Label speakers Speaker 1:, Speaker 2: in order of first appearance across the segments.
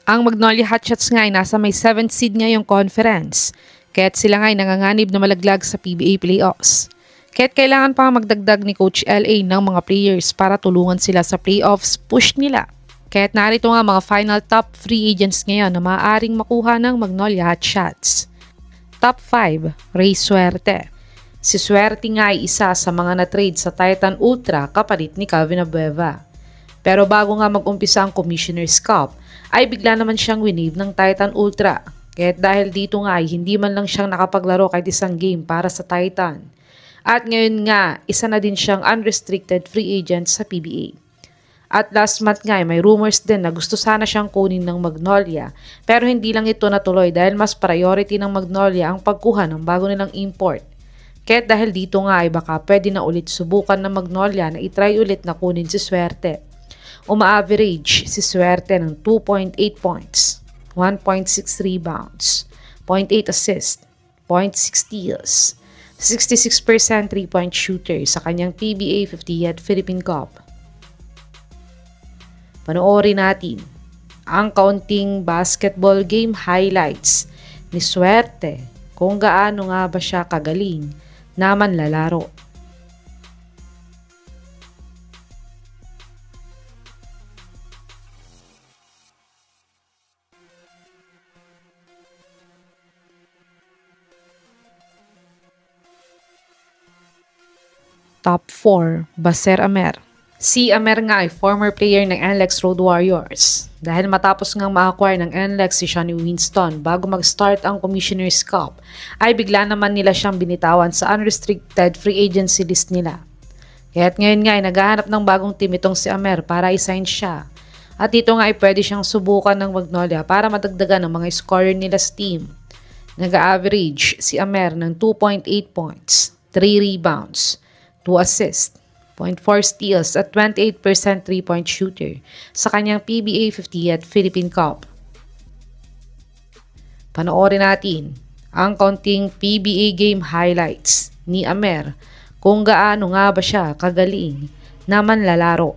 Speaker 1: Ang Magnolia Hotshots nga ay nasa may 7th seed ngayong conference, kaya't sila nga ay nanganganib na malaglag sa PBA playoffs. Kaya't kailangan pa magdagdag ni Coach LA ng mga players para tulungan sila sa playoffs push nila. Kaya't narito nga mga final top free agents ngayon na maaaring makuha ng Magnolia Hotshots. Top 5, Ray Suerte. Si Suerte nga ay isa sa mga na-trade sa Titan Ultra kapalit ni Calvin Abueva. Pero bago nga mag-umpisa ang Commissioner's Cup, ay bigla naman siyang winave ng Titan Ultra. Kaya't dahil dito nga ay hindi man lang siyang nakapaglaro kahit isang game para sa Titan. At ngayon nga, isa na din siyang unrestricted free agent sa PBA. At last month nga ay may rumors din na gusto sana siyang kunin ng Magnolia, pero hindi lang ito natuloy dahil mas priority ng Magnolia ang pagkuha ng bago nilang import. Kaya't dahil dito nga ay baka pwede na ulit subukan ng Magnolia na itry ulit na kunin si Suerte. Uma-average si Suerte ng 2.8 points, 1.6 rebounds, 0.8 assists, 0.6 steals, 66% 3-point shooter sa kanyang PBA 50th Philippine Cup. Panoorin natin ang kaunting basketball game highlights ni Suerte kung gaano nga ba siya kagaling na manlalaro. Top 4, Baser Amer. Si Amer nga ay former player ng NLEX Road Warriors. Dahil matapos ngang ma-acquire ng NLEX si Shani Winston bago mag-start ang Commissioner's Cup, ay bigla naman nila siyang binitawan sa unrestricted free agency list nila. Kaya't ngayon nga ay naghahanap ng bagong team itong si Amer para i-sign siya. At dito nga ay pwede siyang subukan ng Magnolia para madagdagan ng mga scorer nila sa team. Nag-average si Amer ng 2.8 points, 3 rebounds, 2 assists, 0.4 steals at 28% 3-point shooter sa kanyang PBA 50th Philippine Cup. Panoorin natin ang kaunting PBA game highlights ni Amer kung gaano nga ba siya kagaling na manlalaro.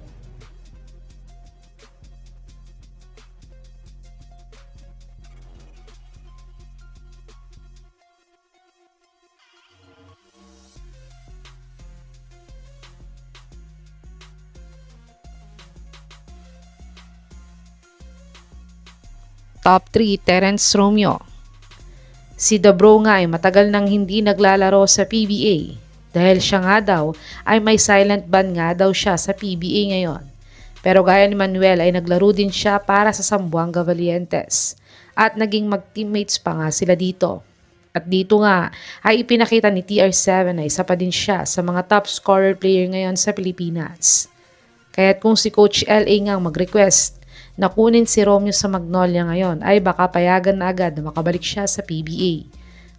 Speaker 1: Top 3, Terence Romeo. Si Dabro nga ay matagal nang hindi naglalaro sa PBA dahil siya nga daw ay may silent ban nga daw siya sa PBA ngayon. Pero gaya ni Manuel ay naglaro din siya para sa Zamboanga Valientes at naging mag-teammates pa nga sila dito. At dito nga ay ipinakita ni TR7 na isa pa din siya sa mga top scorer player ngayon sa Pilipinas. Kaya't kung si Coach LA nga mag-request na kunin si Romeo sa Magnolia ngayon ay baka payagan na agad na makabalik siya sa PBA.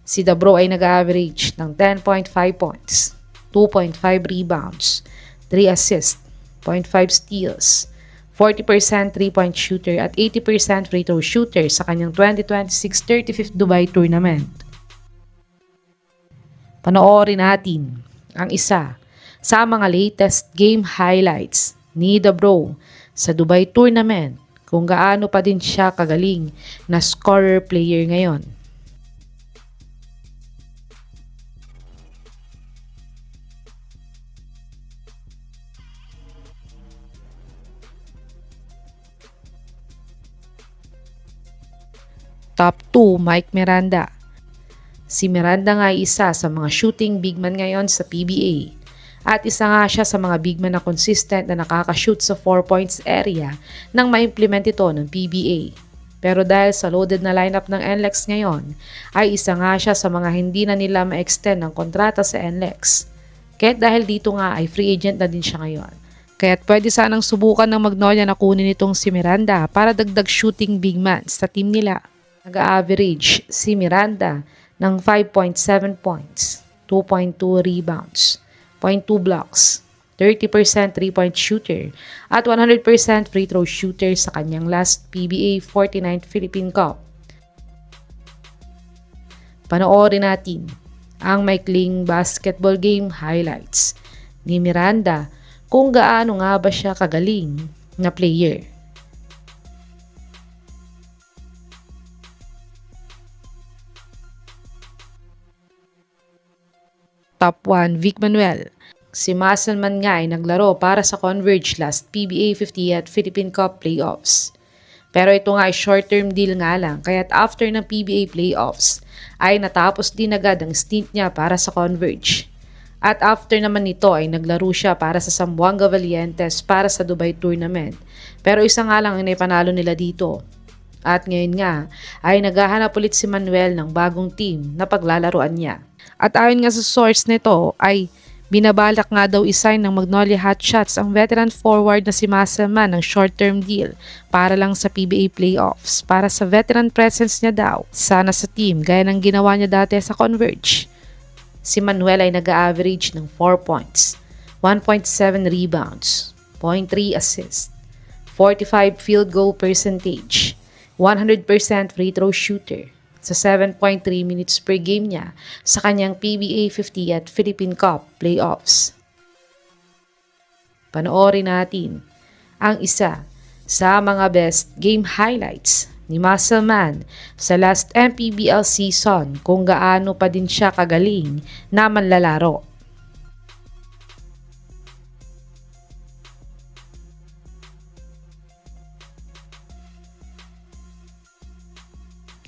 Speaker 1: Si Dabro ay nag-average ng 10.5 points, 2.5 rebounds, 3 assists, 0.5 steals, 40% 3-point shooter at 80% free throw shooter sa kanyang 2026 35th Dubai Tournament. Panoorin natin ang isa sa mga latest game highlights ni Dabro sa Dubai Tournament kung gaano pa din siya kagaling na scorer player ngayon. Top 2, Mike Miranda. Si Miranda nga ay isa sa mga shooting big man ngayon sa PBA. At isa nga siya sa mga big man na consistent na nakaka-shoot sa 4 points area nang ma-implement ito ng PBA. Pero dahil sa loaded na lineup ng NLEX ngayon, ay isa nga siya sa mga hindi na nila ma-extend ng kontrata sa NLEX. Kaya't dahil dito nga ay free agent na din siya ngayon. Kaya't pwede sanang subukan ng Magnolia na kunin itong si Miranda para dagdag shooting big man sa team nila. Nag-average si Miranda ng 5.7 points, 2.2 rebounds, 0.2 blocks, 30% 3-point shooter, at 100% free throw shooter sa kanyang last PBA 49th Philippine Cup. Panoorin natin ang maikling basketball game highlights ni Miranda kung gaano nga ba siya kagaling na player. top 1 Vic Manuel. Si Musselman nga ay naglaro para sa Converge last PBA 50th Philippine Cup Playoffs. Pero ito nga ay short-term deal nga lang, kaya't after ng PBA Playoffs ay natapos din agad ang stint niya para sa Converge. At after naman nito ay naglaro siya para sa Zamboanga Valientes para sa Dubai Tournament. Pero isa nga lang ang naipanalo nila dito. At ngayon nga ay naghahanap ulit si Manuel ng bagong team na paglalaruan niya. At ayon nga sa source nito ay binabalak nga daw isign ng Magnolia Hotshots ang veteran forward na si Musselman ng short-term deal para lang sa PBA playoffs para sa veteran presence niya daw sana sa team gaya ng ginawa niya dati sa Converge. Si Manuel ay nag-average ng 4 points, 1.7 rebounds, 0.3 assists, 45 field goal percentage, 100% free throw shooter sa 7.3 minutes per game niya sa kanyang PBA 50th Philippine Cup Playoffs. Panoorin natin ang isa sa mga best game highlights ni Musselman sa last MPBL season kung gaano pa din siya kagaling na manlalaro.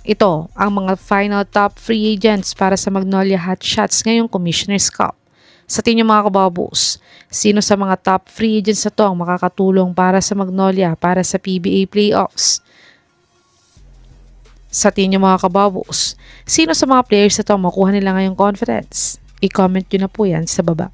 Speaker 1: Ito ang mga final top free agents para sa Magnolia Hotshots ngayong Commissioner's Cup. Sa tingin mga kababos, sino sa mga top free agents na to ang makakatulong para sa Magnolia para sa PBA playoffs? Sa tingin mga kababos, sino sa mga players na to ang makuha nila ngayong conference? I-comment nyo na po yan sa baba.